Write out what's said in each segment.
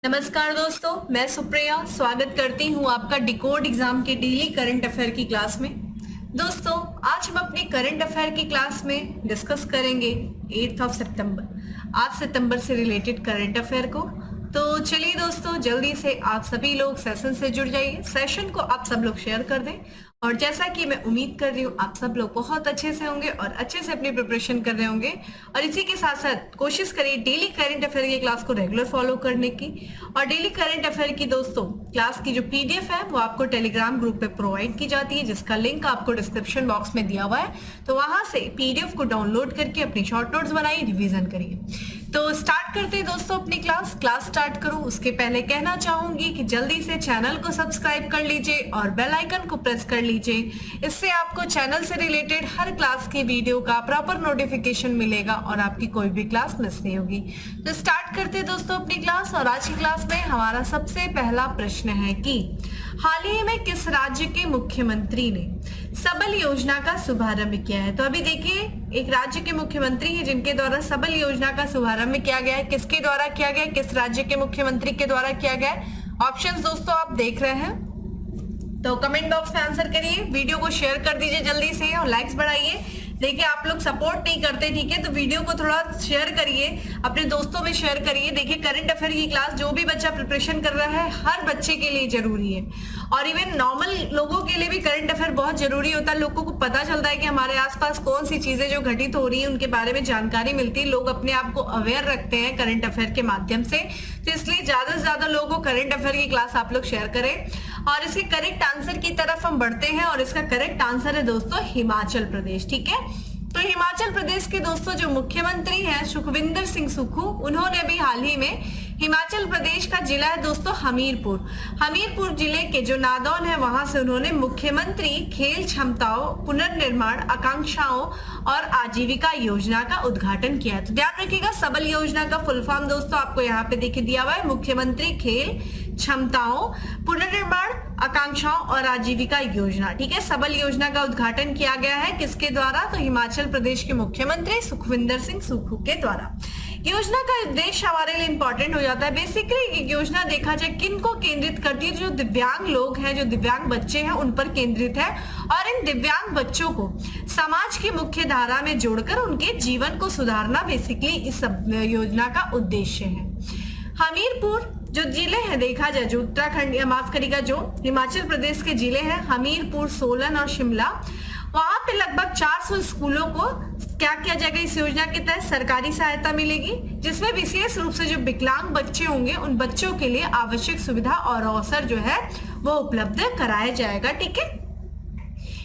नमस्कार दोस्तों, मैं सुप्रिया स्वागत करती हूँ आपका डिकोड एग्जाम के डेली करंट अफेयर की क्लास में। दोस्तों, आज हम अपनी करंट अफेयर की क्लास में डिस्कस करेंगे 8 सितंबर 8 सितंबर से रिलेटेड करंट अफेयर को। तो चलिए दोस्तों, जल्दी से आप सभी लोग सेशन से जुड़ जाइए, सेशन को आप सब लोग शेयर कर दें। और जैसा कि मैं उम्मीद कर रही हूँ आप सब लोग बहुत अच्छे से होंगे और अच्छे से अपनी प्रिपरेशन कर रहे होंगे। और इसी के साथ साथ कोशिश करिए डेली करंट अफेयर की क्लास को रेगुलर फॉलो करने की। और डेली करंट अफेयर की दोस्तों क्लास की जो पीडीएफ है वो आपको टेलीग्राम ग्रुप पे प्रोवाइड की जाती है, जिसका लिंक आपको डिस्क्रिप्शन बॉक्स में दिया हुआ है। तो वहां से पीडीएफ को डाउनलोड करके अपनी शॉर्ट नोट्स बनाइए, रिवीजन करिए। तो स्टार्ट करते हैं दोस्तों अपनी क्लास स्टार्ट करूं उसके पहले कहना चाहूंगी कि जल्दी से चैनल को सब्सक्राइब कर लीजिए और बेल आइकन को प्रेस कर लीजिए। इससे आपको चैनल से रिलेटेड हर क्लास की वीडियो का प्रॉपर नोटिफिकेशन मिलेगा और आपकी कोई भी क्लास मिस नहीं होगी। तो स्टार्ट करते हैं दोस्तों अपनी क्लास। और आज की क्लास में हमारा सबसे पहला प्रश्न है कि हाल ही में किस राज्य के मुख्यमंत्री ने सबल योजना का शुभारंभ किया है। तो अभी देखिए, एक राज्य के मुख्यमंत्री है जिनके द्वारा सबल योजना का शुभारंभ किया गया है। किसके द्वारा किया गया है, किस राज्य के मुख्यमंत्री के द्वारा किया गया है। ऑप्शंस दोस्तों आप देख रहे हैं, तो कमेंट बॉक्स में आंसर करिए, वीडियो को शेयर कर दीजिए जल्दी से और लाइक्स बढ़ाइए। देखिए आप लोग सपोर्ट नहीं करते, ठीक है, तो वीडियो को थोड़ा शेयर करिए, अपने दोस्तों में शेयर करिए। देखिए करंट अफेयर की क्लास जो भी बच्चा प्रिपरेशन कर रहा है हर बच्चे के लिए जरूरी है, और इवन नॉर्मल लोगों के लिए भी करंट अफेयर बहुत जरूरी होता है। लोगों को पता चलता है कि हमारे आसपास कौन सी चीजें जो घटित हो रही है उनके बारे में जानकारी मिलती है। लोग अपने आप को अवेयर रखते हैं करंट अफेयर के माध्यम से, तो इसलिए ज्यादा से ज्यादा लोगों को करंट अफेयर की क्लास आप लोग शेयर करें। और इसके करेक्ट आंसर की तरफ हम बढ़ते हैं और इसका करेक्ट आंसर है दोस्तों हिमाचल प्रदेश, ठीक है। तो हिमाचल प्रदेश के दोस्तों जो मुख्यमंत्री हैं सुखविंदर सिंह सुक्खू, उन्होंने भी हाल ही में हिमाचल प्रदेश का जिला है दोस्तों हमीरपुर जिले के जो नादौन है वहां से उन्होंने मुख्यमंत्री खेल क्षमताओं पुनर्निर्माण आकांक्षाओं और आजीविका योजना का उद्घाटन किया है। तो ध्यान रखिएगा, सबल योजना का फुल फॉर्म दोस्तों आपको यहाँ पे देखिए दिया हुआ है, मुख्यमंत्री खेल क्षमताओं पुनर्निर्माण आकांक्षाओं और आजीविका योजना, ठीक है। सबल योजना का उद्घाटन किया गया है किसके द्वारा, तो हिमाचल प्रदेश के मुख्यमंत्री सुखविंदर सिंह सुक्खू के द्वारा। योजना का उद्देश्य हमारे लिए इंपॉर्टेंट हो जाता है। बेसिकली योजना देखा जाए किन को केंद्रित करती है, जो दिव्यांग लोग हैं, जो दिव्यांग बच्चे हैं उन पर केंद्रित है। और इन दिव्यांग बच्चों को समाज की मुख्य धारा में जोड़कर उनके जीवन को सुधारना बेसिकली इस योजना का उद्देश्य है। हमीरपुर जो जिले हैं देखा जाए, जो उत्तराखंड या माफ करिएगा जो हिमाचल प्रदेश के जिले हैं हमीरपुर, सोलन और शिमला, वहां पे लगभग 400 स्कूलों को क्या किया जाएगा, इस योजना के तहत सरकारी सहायता मिलेगी, जिसमें विशेष रूप से जो विकलांग बच्चे होंगे उन बच्चों के लिए आवश्यक सुविधा और अवसर जो है वो उपलब्ध कराया जाएगा, ठीक है।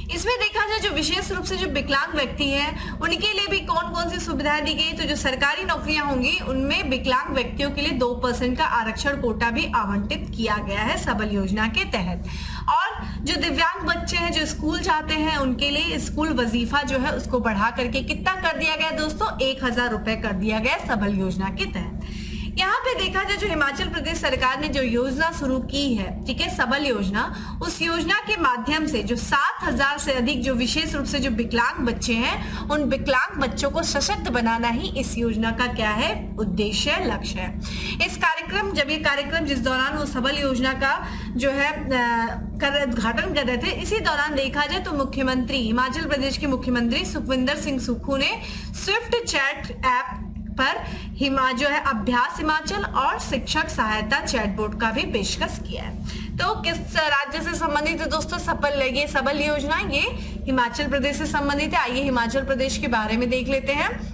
इसमें देखा जाए जो विशेष रूप से जो विकलांग व्यक्ति हैं उनके लिए भी कौन कौन सी सुविधाएं दी गई, तो जो सरकारी नौकरियां होंगी उनमें विकलांग व्यक्तियों के लिए 2% का आरक्षण कोटा भी आवंटित किया गया है सबल योजना के तहत। और जो दिव्यांग बच्चे हैं जो स्कूल जाते हैं उनके लिए स्कूल वजीफा जो है उसको बढ़ा करके कितना कर दिया गया दोस्तों, 1000 रुपए कर दिया गया सबल योजना के तहत। यहाँ पे देखा जाए जो हिमाचल प्रदेश सरकार ने जो योजना शुरू की है, ठीक है, सबल योजना, उस योजना के माध्यम से जो 7000 से अधिक जो विशेष रूप से जो विकलांग बच्चे हैं उन विकलांग बच्चों को सशक्त बनाना ही इस योजना का क्या है, उद्देश्य लक्ष्य है। इस कार्यक्रम जब ये कार्यक्रम जिस दौरान वो सबल योजना का जो है उद्घाटन कर रहे थे, इसी दौरान देखा जाए तो मुख्यमंत्री हिमाचल प्रदेश के मुख्यमंत्री सुखविंदर सिंह सुक्खू ने स्विफ्ट चैट ऐप पर जो है अभ्यास हिमाचल और शिक्षक सहायता चैटबॉट का भी पेशकश किया है। तो किस राज्य से संबंधित है दोस्तों सबल योजना, ये हिमाचल प्रदेश से संबंधित है। आइए हिमाचल प्रदेश के बारे में देख लेते हैं।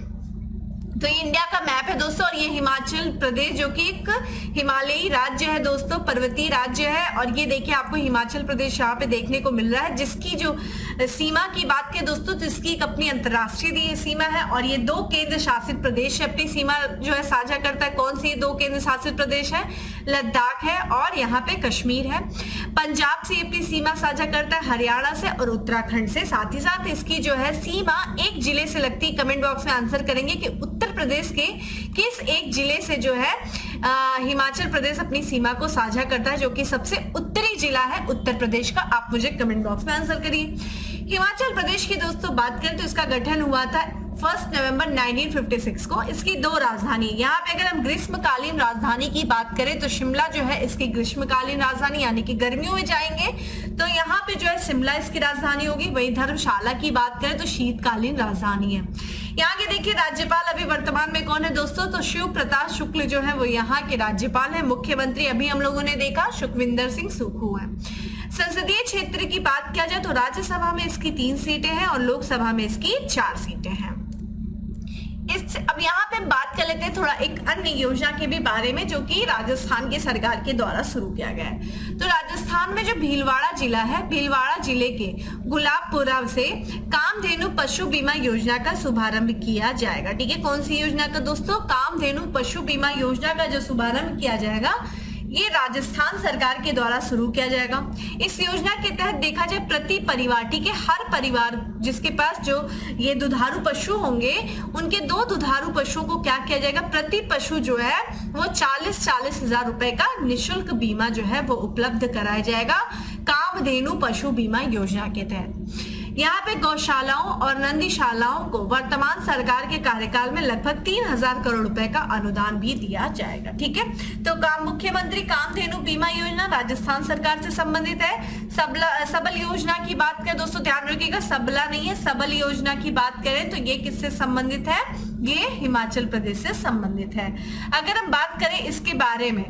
तो ये इंडिया का मैप है दोस्तों, और ये हिमाचल प्रदेश जो कि एक हिमालयी राज्य है दोस्तों, पर्वतीय राज्य है। और ये देखिए आपको हिमाचल प्रदेश यहाँ पे देखने को मिल रहा है, जिसकी जो सीमा की बात करें दोस्तों तो इसकी एक अपनी अंतर्राष्ट्रीय सीमा है और ये 2 केंद्र शासित प्रदेश है अपनी सीमा जो है साझा करता है। कौन सी 2 केंद्र शासित प्रदेश है, लद्दाख है और यहाँ पे कश्मीर है। पंजाब से अपनी सीमा साझा करता है, हरियाणा से और उत्तराखंड से। साथ ही साथ इसकी जो है सीमा एक जिले से लगती है। कमेंट बॉक्स में आंसर करेंगे कि उत्तर प्रदेश के किस एक जिले से जो है हिमाचल प्रदेश अपनी सीमा को साझा करता है, जो कि सबसे उत्तरी जिला है उत्तर प्रदेश का। आप मुझे कमेंट बॉक्स में आंसर करिए। हिमाचल प्रदेश की दोस्तों बात करें तो इसका गठन हुआ था 1 नवंबर 1956 को। इसकी 2 राजधानी, यहाँ पे अगर हम ग्रीष्मकालीन राजधानी की बात करें तो शिमला जो है इसकी ग्रीष्मकालीन राजधानी यानी कि गर्मियों में जाएंगे तो यहाँ पे जो है शिमला इसकी राजधानी होगी। वही धर्मशाला की बात करें तो शीतकालीन राजधानी है। यहाँ के देखिए राज्यपाल अभी वर्तमान में कौन है दोस्तों, तो शिव प्रताप शुक्ल जो है वो यहाँ के राज्यपाल है। मुख्यमंत्री अभी हम लोगों ने देखा सुखविंदर सिंह सुक्खू है। संसदीय क्षेत्र की बात किया जाए तो राज्यसभा में इसकी 3 सीटें हैं और लोकसभा में इसकी 4 सीटें हैं। अब यहाँ पे बात कर लेते हैं थोड़ा एक अन्य योजना के भी बारे में जो कि राजस्थान की सरकार के द्वारा शुरू किया गया है। तो राजस्थान में जो भीलवाड़ा जिला है, भीलवाड़ा जिले के गुलाबपुरा से कामधेनु पशु बीमा योजना का शुभारंभ किया जाएगा। ठीक है, कौन सी योजना का दोस्तों, कामधेनु पशु बीमा योजना का जो शुभारंभ किया जाएगा ये राजस्थान सरकार के द्वारा शुरू किया जाएगा। इस योजना के तहत देखा जाए प्रति परिवार, ठीक है, हर परिवार जिसके पास जो ये दुधारू पशु होंगे उनके 2 दुधारू पशुओं को क्या किया जाएगा, प्रति पशु जो है वो 40 हजार रुपए का निःशुल्क बीमा जो है वो उपलब्ध कराया जाएगा कामधेनु पशु बीमा योजना के तहत। यहाँ पे गौशालाओं और नंदीशालाओं को वर्तमान सरकार के कार्यकाल में लगभग 3000 करोड़ रुपए का अनुदान भी दिया जाएगा। ठीक है, तो मुख्यमंत्री कामधेनु बीमा योजना राजस्थान सरकार से संबंधित है। सबल योजना की बात करें दोस्तों, ध्यान रखिएगा सबला नहीं है, सबल योजना की बात करें तो ये किससे संबंधित है, ये हिमाचल प्रदेश से संबंधित है। अगर हम बात करें इसके बारे में,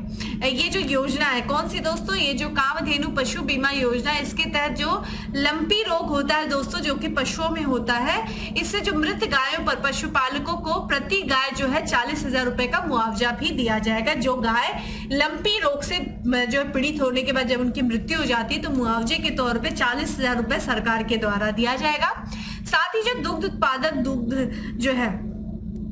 ये जो योजना है कौन सी दोस्तों, ये जो कामधेनु पशु बीमा योजना, इसके तहत जो लंपी रोग होता है दोस्तों जो कि पशुओं में होता है, इससे जो मृत गायों पर पशुपालकों को प्रति गाय जो है 40,000 रुपए का मुआवजा भी दिया जाएगा। जो गाय लंपी रोग से जो पीड़ित होने के बाद जब उनकी मृत्यु हो जाती है तो मुआवजे के तौर पे 40,000 रुपए सरकार के द्वारा दिया जाएगा। साथ ही जो दुग्ध उत्पादक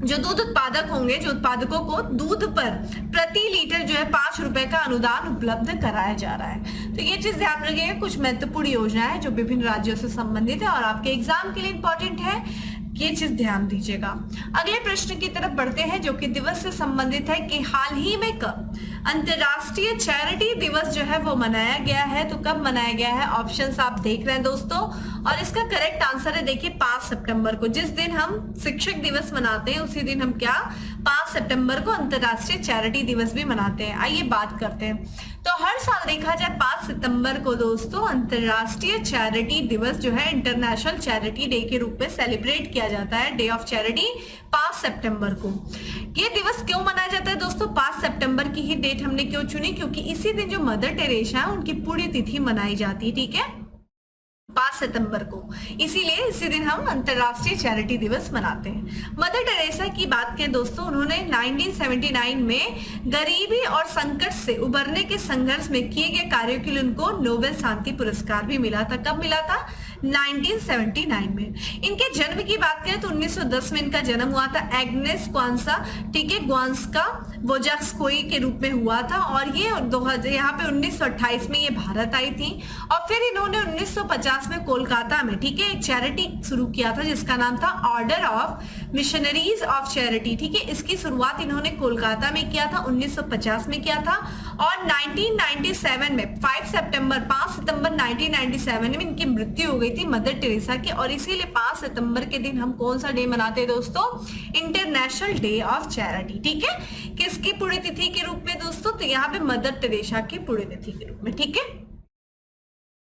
जो दूध उत्पादक होंगे, जो उत्पादकों को दूध पर प्रति लीटर जो है 5 रुपए का अनुदान उपलब्ध कराया जा रहा है। तो ये चीज ध्यान रखिएगा, कुछ महत्वपूर्ण योजना है जो विभिन्न राज्यों से संबंधित है और आपके एग्जाम के लिए इंपॉर्टेंट है, ये चीज ध्यान दीजिएगा। अगले प्रश्न की तरफ बढ़ते हैं जो कि दिवस से संबंधित है कि हाल ही में कब अंतरराष्ट्रीय चैरिटी दिवस जो है वो मनाया गया है। तो कब मनाया गया है, ऑप्शंस आप देख रहे हैं दोस्तों, और इसका करेक्ट आंसर है देखिए 5 सितंबर को। जिस दिन हम शिक्षक दिवस मनाते हैं उसी दिन हम क्या 5 सितंबर को अंतरराष्ट्रीय चैरिटी दिवस भी मनाते हैं। आइए बात करते हैं। तो हर साल देखा जाए 5 सितंबर को दोस्तों अंतरराष्ट्रीय चैरिटी दिवस जो है इंटरनेशनल चैरिटी डे के रूप में सेलिब्रेट किया जाता है, डे ऑफ चैरिटी 5 सितंबर को। ये दिवस क्यों मनाया जाता है दोस्तों, 5 सितंबर की ही डेट हमने क्यों चुनी, क्योंकि इसी दिन जो मदर टेरेसा है उनकी पुण्यतिथि मनाई जाती है। ठीक है, 5 सितंबर को, इसीलिए इसी दिन हम अंतरराष्ट्रीय चैरिटी दिवस मनाते हैं। मदर टेरेसा की बात करें दोस्तों, उन्होंने 1979 में गरीबी और संकट से उबरने के संघर्ष में किए गए कार्यों के लिए उनको नोबेल शांति पुरस्कार भी मिला था। कब मिला था, 1979 में। इनके जन्म की बात करें तो 1910 में इनका जन्म हुआ था एग्नेस क्वांसा, ठीक है, ग्वांस्का वोजाक्सकोई के रूप में हुआ था और ये यहाँ पे 1928 में ये भारत आई थी और फिर इन्होंने 1950 में कोलकाता में, ठीक है, एक चैरिटी शुरू किया था जिसका नाम था order of missionaries of charity. ठीक है, इसकी शुरुआत इन्होंने कोलकाता में किया था, 1950 में किया था और 1997 में 5 सितंबर 1997 में इनकी मृत्यु हो गई थी मदर टेरेसा की। और इसीलिए 5 सितंबर के दिन हम कौन सा डे मनाते हैं दोस्तों, इंटरनेशनल डे ऑफ चैरिटी। ठीक है, किसकी पुण्यतिथि के रूप में दोस्तों, तो यहाँ पे मदर टेरेसा की पुण्यतिथि के रूप में। ठीक है,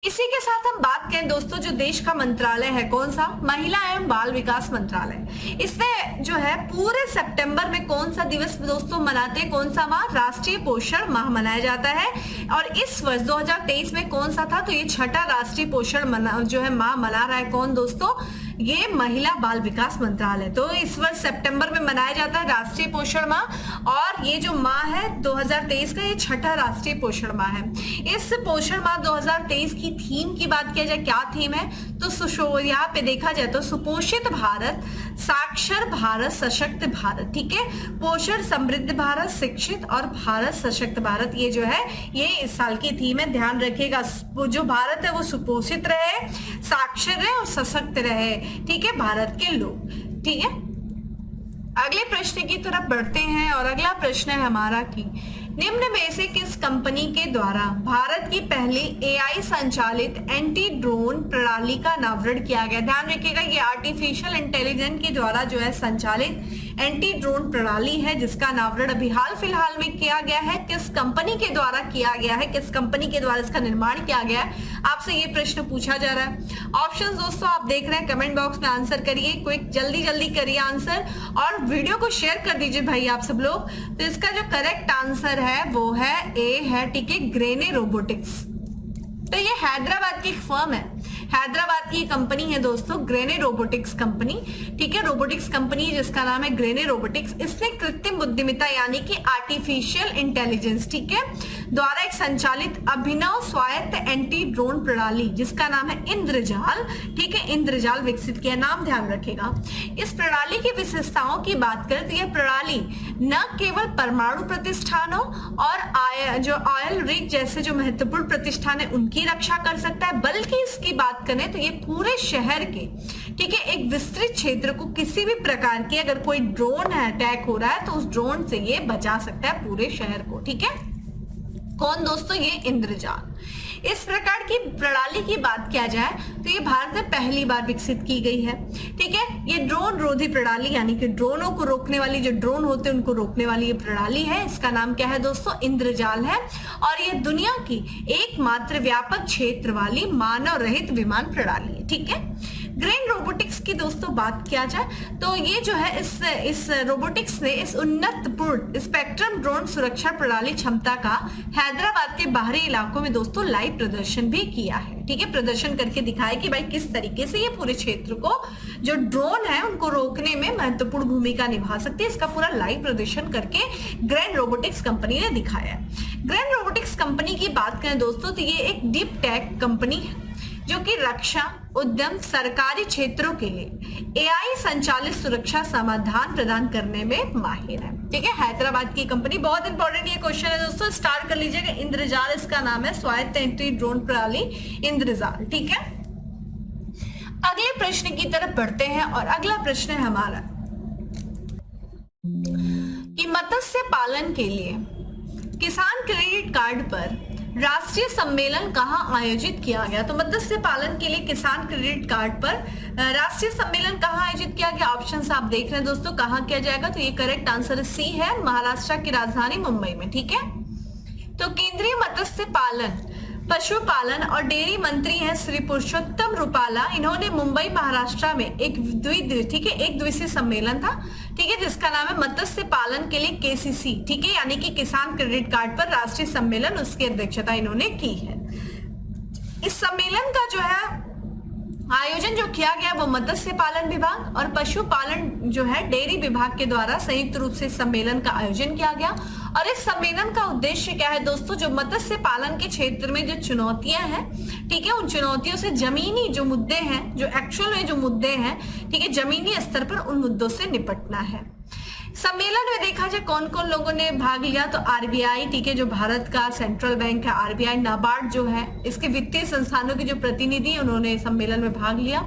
इसी के साथ हम बात करें दोस्तों जो देश का मंत्रालय है कौन सा, महिला एवं बाल विकास मंत्रालय। इसमें जो है पूरे सितंबर में कौन सा दिवस दोस्तों मनाते हैं, कौन सा माह, राष्ट्रीय पोषण माह मनाया जाता है। और इस वर्ष 2023 में कौन सा था, तो ये 6ठा राष्ट्रीय पोषण जो है माह मना रहा है कौन दोस्तों, ये महिला बाल विकास मंत्रालय। तो इस वर्ष सितंबर में मनाया जाता है राष्ट्रीय पोषण माह और ये जो माह है 2023 का, ये 6ठा राष्ट्रीय पोषण माह है। इस पोषण माह 2023 की थीम की बात किया जाए, क्या थीम है, तो यहाँ पे देखा जाए तो सुपोषित भारत, साक्षर भारत, सशक्त भारत। ठीक है, पोषण समृद्ध भारत, शिक्षित और भारत सशक्त भारत, ये जो है ये इस साल की थीम है। ध्यान रखिएगा, जो भारत है वो सुपोषित रहे, साक्षर रहे और सशक्त रहे। ठीक है, भारत के लोग। ठीक है, अगले प्रश्न की तरफ बढ़ते हैं और अगला प्रश्न है हमारा कि निम्न में से किस कंपनी के द्वारा भारत की पहली एआई संचालित एंटी ड्रोन प्रणाली का अनावरण किया गया? ध्यान रखिएगा, ये आर्टिफिशियल इंटेलिजेंस के द्वारा जो है संचालित एंटी ड्रोन प्रणाली है, जिसका अनावरण अभी हाल फिलहाल में किया गया है। किस कंपनी के द्वारा किया गया है, किस कंपनी के द्वारा इसका निर्माण किया गया है, आपसे ये प्रश्न पूछा जा रहा है। ऑप्शंस दोस्तों आप देख रहे हैं, कमेंट बॉक्स में आंसर करिए, क्विक जल्दी जल्दी करिए आंसर, और वीडियो को शेयर कर दीजिए भाई आप सब लोग। तो इसका जो करेक्ट आंसर है वो है ए है, ठीक है, ग्रेने रोबोटिक्स। तो ये हैदराबाद की एक फर्म है, हैदराबाद की कंपनी है दोस्तों, ग्रेने रोबोटिक्स कंपनी, ठीक है, रोबोटिक्स कंपनी जिसका नाम है ग्रेने रोबोटिक्स। इसने कृत्रिम बुद्धिमत्ता यानी कि आर्टिफिशियल इंटेलिजेंस, ठीक है, द्वारा एक संचालित अभिनव स्वायत्त एंटी ड्रोन प्रणाली जिसका नाम है इंद्रजाल, ठीक है, इंद्रजाल विकसित किया। नाम ध्यान रखेगा। इस प्रणाली की विशेषताओं की बात करें तो यह प्रणाली न केवल परमाणु प्रतिष्ठानों और जो ऑयल रिग जैसे जो महत्वपूर्ण प्रतिष्ठान है उनकी रक्षा कर सकता है, बल्कि इसकी बात करें तो ये पूरे शहर के, ठीक है, एक विस्तृत क्षेत्र को किसी भी प्रकार की अगर कोई ड्रोन है अटैक हो रहा है तो उस ड्रोन से ये बचा सकता है पूरे शहर को, ठीक है। कौन दोस्तों? ये इंद्रजाल। इस प्रकार की प्रणाली की बात किया जाए तो ये भारत में पहली बार विकसित की गई है, ठीक है। ये ड्रोन रोधी प्रणाली यानी कि ड्रोनों को रोकने वाली, जो ड्रोन होते हैं उनको रोकने वाली ये प्रणाली है। इसका नाम क्या है दोस्तों? इंद्रजाल है। और ये दुनिया की एकमात्र व्यापक क्षेत्र वाली मानव रहित विमान प्रणाली है, ठीक है। ग्रेन रोबोटिक्स की दोस्तों बात किया जाए तो ये जो है इस रोबोटिक्स ने इस उन्नतपूर्ण स्पेक्ट्रम ड्रोन सुरक्षा प्रणाली क्षमता का हैदराबाद के बाहरी इलाकों में दोस्तों लाइव प्रदर्शन भी किया है, ठीक है, प्रदर्शन करके दिखाया कि भाई किस तरीके से ये पूरे क्षेत्र को जो ड्रोन है उनको रोकने में महत्वपूर्ण भूमिका निभा सकती है। इसका पूरा लाइव प्रदर्शन करके ग्रेन रोबोटिक्स कंपनी ने दिखाया है। ग्रेन रोबोटिक्स कंपनी की बात करें दोस्तों तो ये एक डीप टेक कंपनी है जो कि रक्षा, उद्यम, सरकारी क्षेत्रों के लिए एआई संचालित सुरक्षा समाधान प्रदान करने में माहिर है, ठीक है। हैदराबाद की कंपनी, बहुत इंपॉर्टेंट ये क्वेश्चन है दोस्तों, स्टार्ट कर लीजिएगा। इंद्रजाल इसका नाम है, स्वायत्त एंटी ड्रोन प्रणाली इंद्रजाल, ठीक है। अगले प्रश्न की तरफ बढ़ते हैं और अगला प्रश्न है हमारा कि मत्स्य पालन के लिए किसान क्रेडिट कार्ड पर राष्ट्रीय सम्मेलन कहाँ आयोजित किया गया? तो मत्स्य पालन के लिए किसान क्रेडिट कार्ड पर राष्ट्रीय सम्मेलन कहाँ आयोजित किया गया? ऑप्शंस आप देख रहे हैं दोस्तों, कहाँ किया जाएगा? तो ये करेक्ट आंसर सी है, महाराष्ट्र की राजधानी मुंबई में, ठीक है। तो केंद्रीय मत्स्य पालन, पशुपालन और डेयरी मंत्री हैं श्री पुरुषोत्तम रूपाला। इन्होंने मुंबई महाराष्ट्र में एक दिवसीय सम्मेलन था, ठीक है, जिसका नाम है मत्स्य पालन के लिए केसीसी, ठीक है, यानी कि किसान क्रेडिट कार्ड पर राष्ट्रीय सम्मेलन, उसकी अध्यक्षता इन्होंने की है। इस सम्मेलन का जो है आयोजन जो किया गया वो मत्स्य पालन विभाग और पशुपालन जो है डेयरी विभाग के द्वारा संयुक्त रूप से सम्मेलन का आयोजन किया गया। और इस सम्मेलन का उद्देश्य क्या है दोस्तों? जो मत्स्य पालन के क्षेत्र में जो चुनौतियां हैं, ठीक है, उन चुनौतियों से जमीनी जो मुद्दे हैं, जो एक्चुअल में जो मुद्दे हैं, ठीक है, जमीनी स्तर पर उन मुद्दों से निपटना है। सम्मेलन में देखा जाए कौन कौन लोगों ने भाग लिया तो आरबीआई, ठीक है, जो भारत का सेंट्रल बैंक है, आरबीआई, नाबार्ड जो है, इसके वित्तीय संस्थानों के जो प्रतिनिधि उन्होंने सम्मेलन में भाग लिया,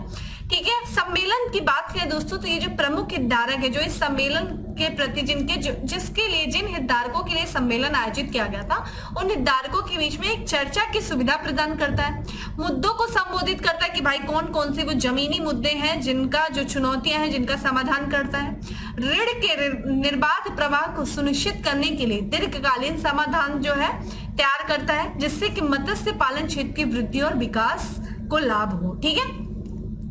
ठीक है। सम्मेलन की बात करें दोस्तों तो ये जो प्रमुख हितधारक है जो इस सम्मेलन के प्रति जिसके लिए जिन हितधारकों के लिए सम्मेलन आयोजित किया गया था उन हितधारकों के बीच में एक चर्चा की सुविधा प्रदान करता है, मुद्दों को संबोधित करता है कि भाई कौन कौन से वो जमीनी मुद्दे हैं जिनका जो चुनौतियां हैं जिनका समाधान करता है, ऋण के निर्बाध प्रवाह को सुनिश्चित करने के लिए दीर्घकालीन समाधान जो है तैयार करता है, जिससे कि मत्स्य पालन क्षेत्र की वृद्धि और विकास को लाभ हो, ठीक है।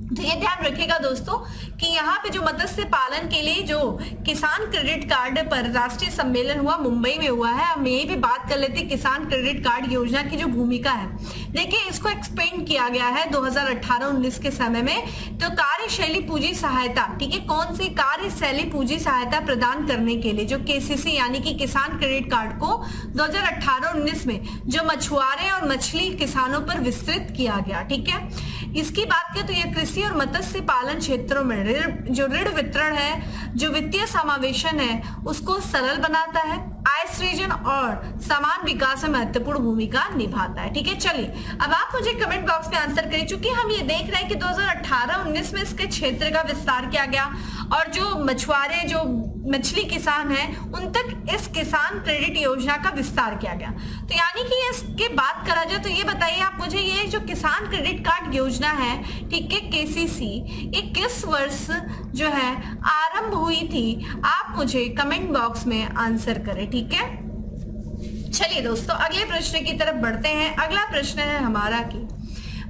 तो ये ध्यान रखिएगा दोस्तों कि यहाँ पे जो मत्स्य पालन के लिए जो किसान क्रेडिट कार्ड पर राष्ट्रीय सम्मेलन हुआ, मुंबई में हुआ है। हम यही भी बात कर लेते हैं किसान क्रेडिट कार्ड योजना की जो भूमिका है। देखिए इसको एक्सपेंड किया गया है 2018-19 के समय में। तो कार्यशैली पूंजी सहायता, ठीक है, कौन सी कार्यशैली पूंजी सहायता प्रदान करने के लिए जो केसीसी यानी कि किसान क्रेडिट कार्ड को 2018-19 में जो मछुआरे और मछली किसानों पर विस्तृत किया गया, ठीक है। इसकी बात करें तो यह कृषि और मत्स्य पालन क्षेत्रों में जो ऋण वितरण है, जो वित्तीय समावेशन है, उसको सरल बनाता है, आय सृजन और समान विकास में महत्वपूर्ण भूमिका निभाता है, ठीक है। चलिए अब आप मुझे कमेंट बॉक्स में आंसर करिए, चूंकि हम ये देख रहे हैं कि 2018-19 में इसके क्षेत्र का विस्तार किया गया और जो मछुआरे जो मछली किसान हैं उन तक इस किसान क्रेडिट योजना का विस्तार किया गया। तो यानी कि इसके बात करा जाए तो ये बताइए आप मुझे, ये जो किसान क्रेडिट कार्ड योजना है, ठीक है, केसीसी, ये किस वर्ष जो है आरंभ हुई थी? आप मुझे कमेंट बॉक्स में आंसर करें, ठीक है। चलिए दोस्तों अगले प्रश्न की तरफ बढ़ते हैं। अगला प्रश्न है हमारा कि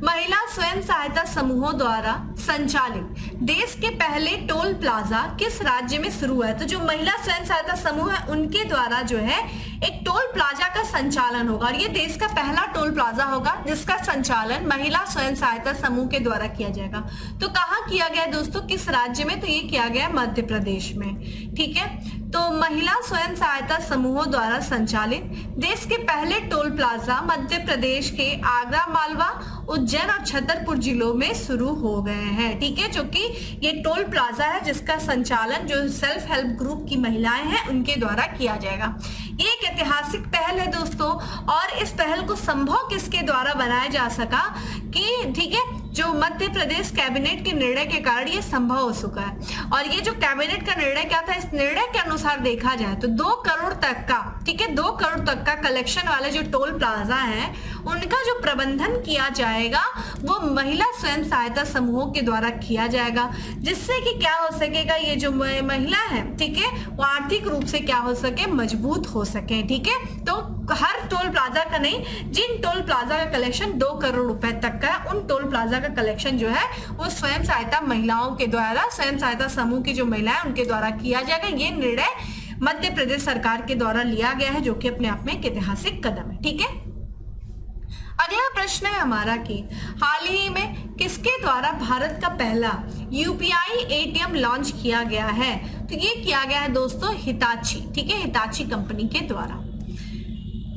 महिला स्वयं सहायता समूहों द्वारा संचालित देश के पहले टोल प्लाजा किस राज्य में शुरू है? तो जो महिला स्वयं सहायता समूह है उनके द्वारा जो है एक टोल प्लाजा का संचालन होगा और ये देश का पहला टोल प्लाजा होगा जिसका संचालन महिला स्वयं सहायता समूह के द्वारा किया जाएगा। तो कहाँ किया गया दोस्तों, किस राज्य में? तो ये किया गया मध्य प्रदेश में, ठीक है। तो महिला स्वयं सहायता समूहों द्वारा संचालित देश के पहले टोल प्लाजा मध्य प्रदेश के आगरा, मालवा, उज्जैन और छतरपुर जिलों में शुरू हो गए हैं, ठीक है। जो कि ये टोल प्लाजा है जिसका संचालन जो सेल्फ हेल्प ग्रुप की महिलाएं हैं उनके द्वारा किया जाएगा। ये एक ऐतिहासिक पहल है दोस्तों और इस पहल को संभव किसके द्वारा बनाया जा सका कि, ठीक है, जो मध्य प्रदेश कैबिनेट के निर्णय के कारण ये संभव हो चुका है। और ये जो कैबिनेट का निर्णय क्या था, इस निर्णय के अनुसार देखा जाए तो 2 करोड़ तक का, ठीक है, 2 करोड़ तक का कलेक्शन वाले जो टोल प्लाजा है उनका जो प्रबंधन किया जाएगा वो महिला स्वयं सहायता समूहों के द्वारा किया जाएगा, जिससे कि क्या हो सकेगा, ये जो महिला है, ठीक है, वो आर्थिक रूप से क्या हो सके, मजबूत हो सके, ठीक है। तो हर टोल प्लाजा का नहीं, जिन टोल प्लाजा का कलेक्शन 2 करोड़ रुपए तक का है उन टोल प्लाजा का कलेक्शन जो है वो स्वयं सहायता महिलाओं के द्वारा, स्वयं सहायता समूह की जो महिलाएं उनके द्वारा किया जाएगा। ये निर्णय मध्य प्रदेश सरकार के द्वारा लिया गया है जो कि अपने आप में एक ऐतिहासिक कदम है, ठीक है। अगला प्रश्न है हमारा कि हाल ही में किसके द्वारा भारत का पहला यूपीआई एटीएम लॉन्च किया गया है? तो ये किया गया है दोस्तों हिताची, ठीक है, हिताची कंपनी के द्वारा।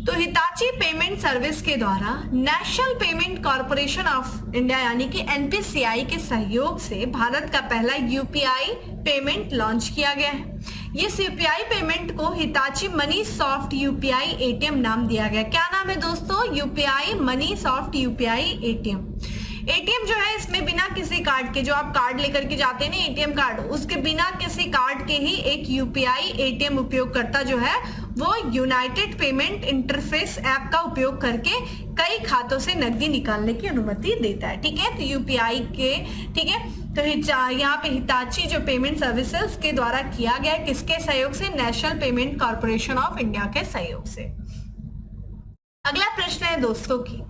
तो हिताची पेमेंट सर्विस के द्वारा national payment corporation of India यानी कि एनपीसीआई के सहयोग से भारत का पहला यूपीआई पेमेंट लॉन्च किया गया है। इस यूपीआई पेमेंट को Hitachi money soft UPI ATM नाम दिया गया। क्या नाम है दोस्तों? UPI money soft UPI ATM. ATM जो है इसमें बिना किसी कार्ड के, जो आप कार्ड लेकर के जाते हैं ना एटीएम कार्ड, उसके बिना किसी कार्ड के ही एक यूपीआई एटीएम उपयोगकर्ता जो है वो यूनाइटेड पेमेंट इंटरफेस ऐप का उपयोग करके कई खातों से नकदी निकालने की अनुमति देता है, ठीक है। तो यूपीआई के, ठीक है, तो यहाँ पे हिताची जो पेमेंट सर्विसेज के द्वारा किया गया, किसके सहयोग से? National payment corporation of India के सहयोग से। अगला प्रश्न है दोस्तों की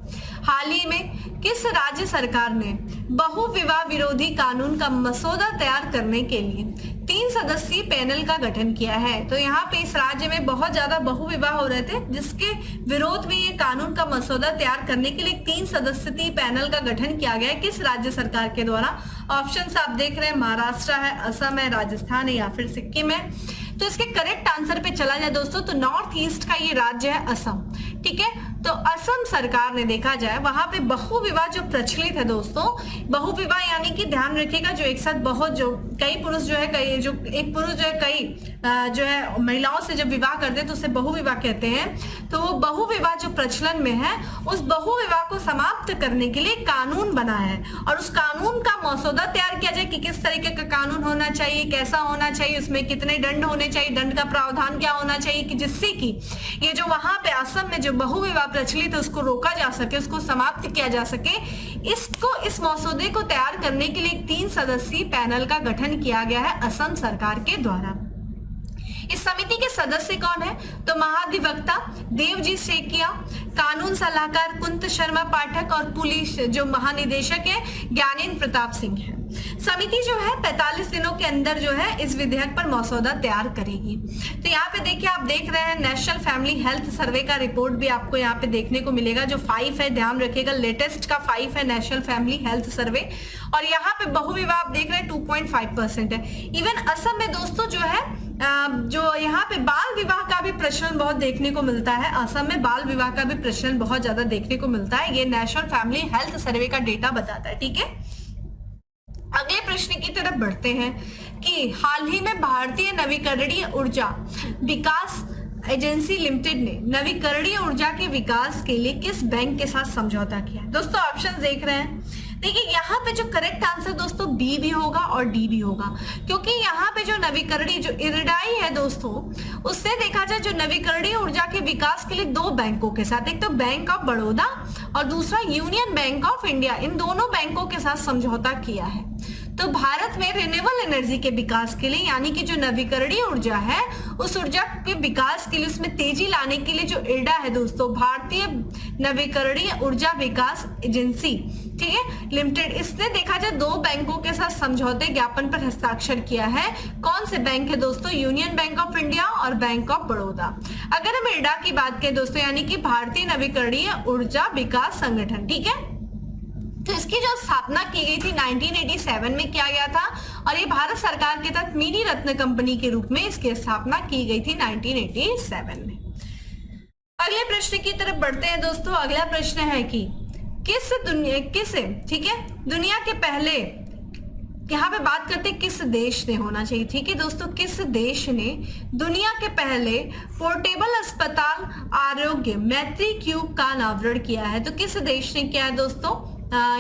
हाल ही में किस राज्य सरकार ने बहुविवाह विरोधी कानून का मसौदा तैयार करने के लिए 3 सदस्यीय पैनल का गठन किया है? तो यहाँ पे इस राज्य में बहुत ज्यादा बहुविवाह हो रहे थे जिसके विरोध में ये कानून का मसौदा तैयार करने के लिए 3 सदस्यीय पैनल का गठन किया गया है। किस राज्य सरकार के द्वारा? ऑप्शंस आप देख रहे हैं, महाराष्ट्र है, असम है, राजस्थान है या फिर सिक्किम है। तो इसके करेक्ट आंसर पे चला जाए दोस्तों तो नॉर्थ ईस्ट का ये राज्य है असम, ठीक है। तो असम सरकार ने देखा जाए वहां पे बहुविवाह जो प्रचलित है दोस्तों, बहुविवाह यानी कि ध्यान रखिएगा जो एक साथ बहुत जो कई पुरुष जो है, कई जो एक पुरुष जो है कई जो है महिलाओं से जब विवाह करते हैं तो उसे बहुविवाह कहते हैं। तो वो बहुविवाह जो प्रचलन में है उस बहुविवाह को समाप्त करने के लिए कानून बना है और उस कानून का मसौदा तैयार किया जाए कि किस तरीके का कानून होना चाहिए, कैसा होना चाहिए, उसमें कितने दंड होने चाहिए, दंड का प्रावधान क्या होना चाहिए कि जिससे कि ये जो वहां पे असम में जो बहुविवाह प्रचलित है उसको रोका जा सके, उसको समाप्त किया जा सके। इस मसौदे को तैयार करने के लिए 3 सदस्यीय पैनल का गठन किया गया है असम सरकार के द्वारा। इस समिति के सदस्य कौन है? तो महाधिवक्ता देवजी सेकिया, कानून सलाहकार कुंत शर्मा पाठक और पुलिस जो महानिदेशक है ज्ञानेंद्र प्रताप सिंह है। समिति जो है 45 दिनों के अंदर जो है इस विधेयक पर मसौदा तैयार करेगी। तो यहाँ पे देखिए, आप देख रहे हैं नेशनल फैमिली हेल्थ सर्वे का रिपोर्ट भी आपको यहाँ पे देखने को मिलेगा जो 5 है, ध्यान रखिएगा, लेटेस्ट का 5 है नेशनल फैमिली हेल्थ सर्वे। और यहाँ पे बहुविवाह आप देख रहे हैं 2.5% है। इवन असम में दोस्तों जो है जो यहाँ पे बाल विवाह का भी प्रचलन बहुत देखने को मिलता है। असम में बाल विवाह का भी प्रचलन बहुत ज्यादा देखने को मिलता है, ये नेशनल फैमिली हेल्थ सर्वे का डेटा बताता है, ठीक है। अगले प्रश्न की तरफ बढ़ते हैं कि हाल ही में भारतीय नवीकरणीय ऊर्जा विकास एजेंसी लिमिटेड ने नवीकरणीय ऊर्जा के विकास के लिए किस बैंक के साथ समझौता किया? दोस्तों ऑप्शन देख रहे हैं, देखिए यहाँ पे जो करेक्ट आंसर दोस्तों बी भी होगा और डी भी होगा, क्योंकि यहाँ पे जो नवीकरणीय जो इरडाई है दोस्तों, उससे देखा जाए जो नवीकरणीय ऊर्जा के विकास के लिए दो बैंकों के साथ, एक तो बैंक ऑफ बड़ौदा और दूसरा यूनियन बैंक ऑफ इंडिया, इन दोनों बैंकों के साथ समझौता किया है। तो भारत में रिन्यूएबल एनर्जी के विकास के लिए, यानी कि जो नवीकरणीय ऊर्जा है उस ऊर्जा के विकास के लिए, उसमें तेजी लाने के लिए जो इरडा है दोस्तों, भारतीय नवीकरणीय ऊर्जा विकास एजेंसी, ठीक है, लिमिटेड, इसने देखा जाए दो बैंकों के साथ समझौते ज्ञापन पर हस्ताक्षर किया है। कौन से बैंक है दोस्तों? यूनियन बैंक ऑफ इंडिया और बैंक ऑफ बड़ौदा। अगर हम इरडा की बात करें दोस्तों, यानी कि भारतीय नवीकरणीय ऊर्जा विकास संगठन, ठीक है, तो इसकी जो स्थापना की गई थी 1987 में किया गया था और ये भारत सरकार के तहत मिनी रत्न कंपनी के रूप में इसकी स्थापना की गई थी 1987 में। अगले प्रश्न की तरफ बढ़ते हैं दोस्तों। अगला प्रश्न है कि ठीक है, दुनिया के पहले, यहाँ पे बात करते हैं किस देश ने होना चाहिए, ठीक है दोस्तों, किस देश ने दुनिया के पहले पोर्टेबल अस्पताल आरोग्य मैत्री क्यूब का अनावरण किया है? तो किस देश ने किया है दोस्तों?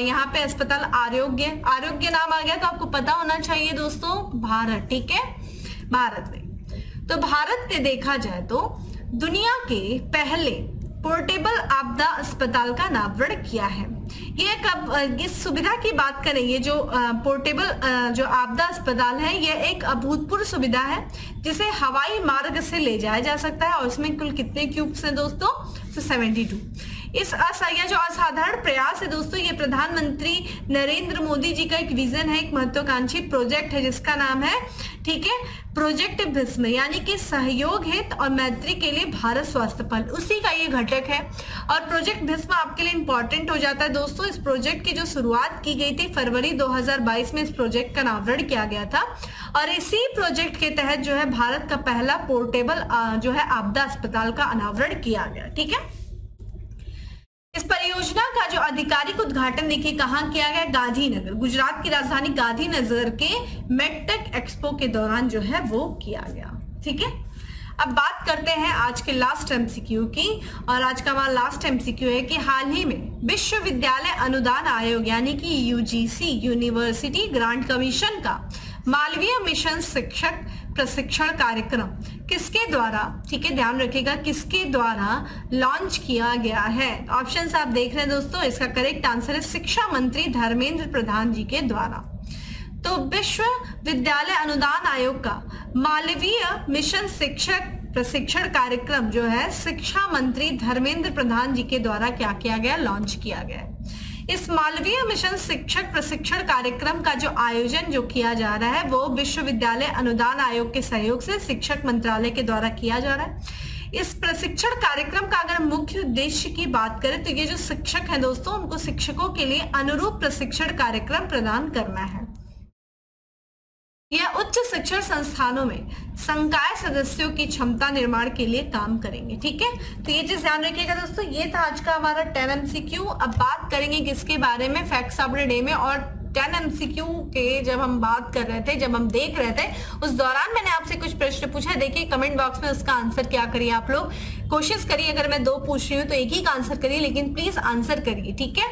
यहाँ पे अस्पताल आरोग्य नाम आ गया तो आपको पता होना चाहिए दोस्तों, भारत, ठीक है, भारत में। तो भारत ने देखा जाए तो दुनिया के पहले पोर्टेबल आपदा अस्पताल का अनावरण किया है। ये कब इस सुविधा की बात करें, ये जो पोर्टेबल जो आपदा अस्पताल है, ये एक अभूतपूर्व सुविधा है जिसे हवाई मार्ग से ले जाया जा सकता है और इसमें कुल कितने क्यूब्स हैं दोस्तों? तो 72। इस जो असाधारण प्रयास है दोस्तों, ये प्रधानमंत्री नरेंद्र मोदी जी का एक विजन है, एक महत्वाकांक्षी प्रोजेक्ट है जिसका नाम है, ठीक है, प्रोजेक्ट भीष्म, यानी कि सहयोग हित और मैत्री के लिए भारत स्वास्थ्य पहल, उसी का ये घटक है। और प्रोजेक्ट भीष्म आपके लिए इंपॉर्टेंट हो जाता है दोस्तों। इस प्रोजेक्ट की जो शुरुआत की गई थी फरवरी 2022 में, इस प्रोजेक्ट का अनावरण किया गया था और इसी प्रोजेक्ट के तहत जो है भारत का पहला पोर्टेबल जो है आपदा अस्पताल का अनावरण किया गया, ठीक है। इस परियोजना का जो आधिकारिक उद्घाटन देखिए कहाँ किया गया? गांधीनगर, गुजरात की राजधानी गांधीनगर के मेडटेक एक्सपो के दौरान जो है वो किया गया, ठीक है। अब बात करते हैं आज के लास्ट एमसीक्यू की, और आज का हमारा लास्ट एमसीक्यू है कि हाल ही में विश्वविद्यालय अनुदान आयोग यानी कि यूजीसी, यूनिवर्सिटी ग्रांट कमीशन का मालवीय मिशन शिक्षक प्रशिक्षण कार्यक्रम किसके द्वारा, ठीक है, ध्यान रखिएगा, किसके द्वारा लॉन्च किया गया है? ऑप्शंस आप देख रहे हैं दोस्तों, इसका करेक्ट आंसर है शिक्षा मंत्री धर्मेंद्र प्रधान जी के द्वारा। तो विश्वविद्यालय अनुदान आयोग का मालवीय मिशन शिक्षक प्रशिक्षण कार्यक्रम जो है शिक्षा मंत्री धर्मेंद्र प्रधान जी के द्वारा क्या किया गया? लॉन्च किया गया। इस मालवीय मिशन शिक्षक प्रशिक्षण कार्यक्रम का जो आयोजन जो किया जा रहा है वो विश्वविद्यालय अनुदान आयोग के सहयोग से शिक्षक मंत्रालय के द्वारा किया जा रहा है। इस प्रशिक्षण कार्यक्रम का अगर मुख्य उद्देश्य की बात करें तो ये जो शिक्षक हैं दोस्तों, उनको शिक्षकों के लिए अनुरूप प्रशिक्षण कार्यक्रम प्रदान करना है। यह उच्च शिक्षण संस्थानों में संकाय सदस्यों की क्षमता निर्माण के लिए काम करेंगे, ठीक है। तो ये चीज ध्यान रखिएगा दोस्तों। ये था आज का हमारा 10 एमसीक्यू। अब बात करेंगे किसके बारे में? फैक्ट्स ऑफ द डे में। और 10 एमसीक्यू के जब हम बात कर रहे थे, जब हम देख रहे थे, उस दौरान मैंने आपसे कुछ प्रश्न पूछा। देखिए कमेंट बॉक्स में उसका आंसर क्या करिए आप लोग, कोशिश करिए, अगर मैं 2 पूछ रही हूँ तो एक ही का आंसर करिए, लेकिन प्लीज आंसर करिए, ठीक है।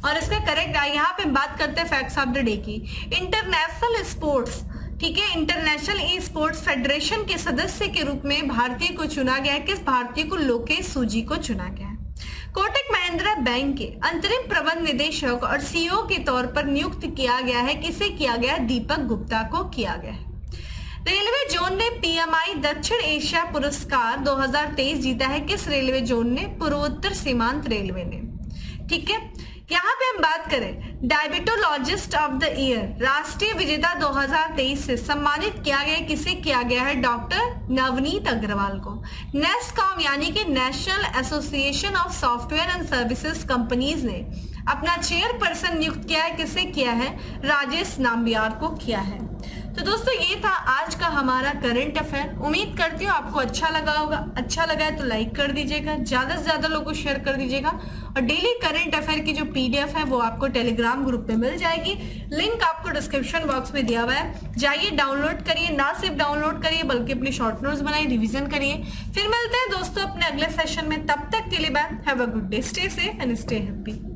और इसका करेक्ट यहाँ पे बात करते हैं फैक्ट्स ऑफ द डे की। इंटरनेशनल स्पोर्ट्स, ठीक है, इंटरनेशनल ई स्पोर्ट्स फेडरेशन के सदस्य के रूप में भारतीय को चुना गया है। किस भारतीय को? लोकेश सूजी को चुना गया है। कोटक महिंद्रा बैंक के अंतरिम प्रबंध निदेशक और सीईओ के तौर पर नियुक्त किया गया है। किसे किया गया है? दीपक गुप्ता को किया गया है। रेलवे जोन ने पीएमआई दक्षिण एशिया पुरस्कार 2023 जीता है। किस रेलवे जोन ने? पूर्वोत्तर सीमांत रेलवे ने, ठीक है। यहाँ पे हम बात करें डायबिटोलॉजिस्ट ऑफ द ईयर राष्ट्रीय विजेता 2023 से सम्मानित किया गया, किसे किया गया है? डॉक्टर नवनीत अग्रवाल को। नेस्कॉम यानी कि national association of software and services companies ने अपना चेयरपर्सन नियुक्त किया है। किसे किया है? राजेश नाम्बियार को किया है। तो दोस्तों ये था आज का हमारा करंट अफेयर। उम्मीद करती हूँ आपको अच्छा लगा होगा। अच्छा लगा है तो लाइक कर दीजिएगा, ज्यादा से ज्यादा लोगों को शेयर कर दीजिएगा। और डेली करंट अफेयर की जो पीडीएफ है वो आपको टेलीग्राम ग्रुप पे मिल जाएगी। लिंक आपको डिस्क्रिप्शन बॉक्स में दिया हुआ है, जाइए डाउनलोड करिए। ना सिर्फ डाउनलोड करिए बल्कि अपनी शॉर्ट नोट्स बनाइए, रिविजन करिए। फिर मिलते हैं दोस्तों अपने अगले सेशन में। तब तक के लिए bye, have a good day, stay safe and stay happy.